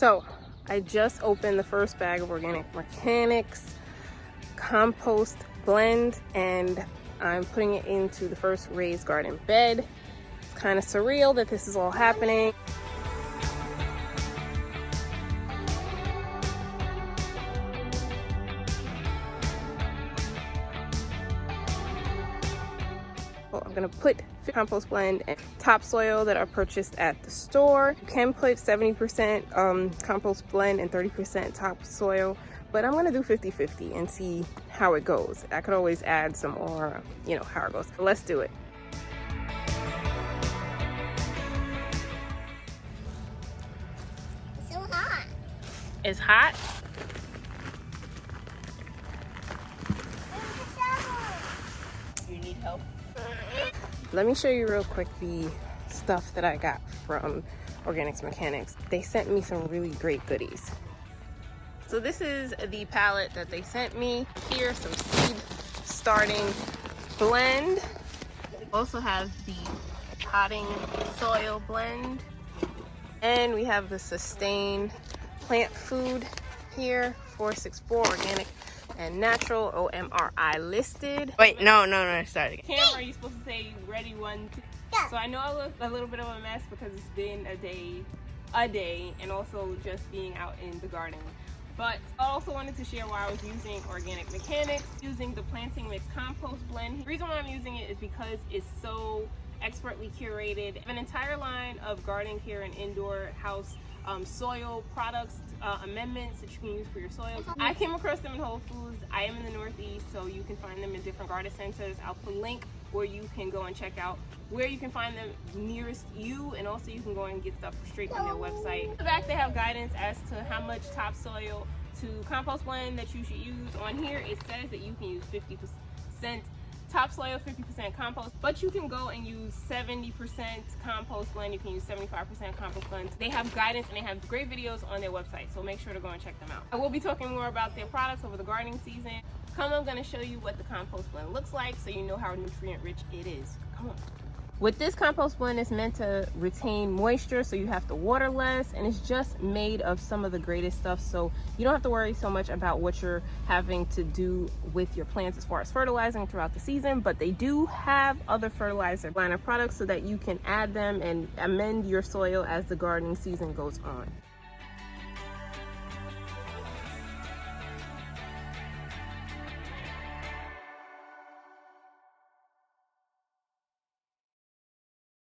So I just opened the first bag of Organic Mechanics compost blend, and I'm putting it into the first raised garden bed. It's kind of surreal that this is all happening. I'm gonna put compost blend and topsoil that I purchased at the store. You can put 70% compost blend and 30% topsoil, but I'm gonna do 50-50 and see how it goes. I could always add some more, you know, how it goes. Let's do it. It's so hot. It's hot? You need help? Let me show you real quick the stuff that I got from Organics Mechanics. They sent me some really great goodies. So this is the palette that they sent me. Here, some seed starting blend. We also have the potting soil blend. And we have the Sustain plant food here, 464 organic and natural, OMRI listed. Wait, no, start again. Camera, you're supposed to say ready, 1, 2. Yeah. So I know I look a little bit of a mess because it's been a day, and also just being out in the garden. But I also wanted to share why I was using Organic Mechanics, using the planting mix compost blend. The reason why I'm using it is because it's so expertly curated. I have an entire line of garden care and indoor house soil products, amendments that you can use for your soil. I came across them in Whole Foods. I am in the Northeast, so you can find them in different garden centers. I'll put a link where you can go and check out where you can find them nearest you, and also you can go and get stuff straight from their website. In the back, they have guidance as to how much topsoil to compost blend that you should use. On here, it says that you can use 50% topsoil, 50% compost, but you can go and use 70% compost blend. You can use 75% compost blend. They have guidance and they have great videos on their website, so make sure to go and check them out. I will be talking more about their products over the gardening season. Come on, I'm going to show you what the compost blend looks like so you know how nutrient rich it is. Come on. With this compost blend, it's meant to retain moisture, so you have to water less, and it's just made of some of the greatest stuff, so you don't have to worry so much about what you're having to do with your plants as far as fertilizing throughout the season. But they do have other fertilizer line of products so that you can add them and amend your soil as the gardening season goes on.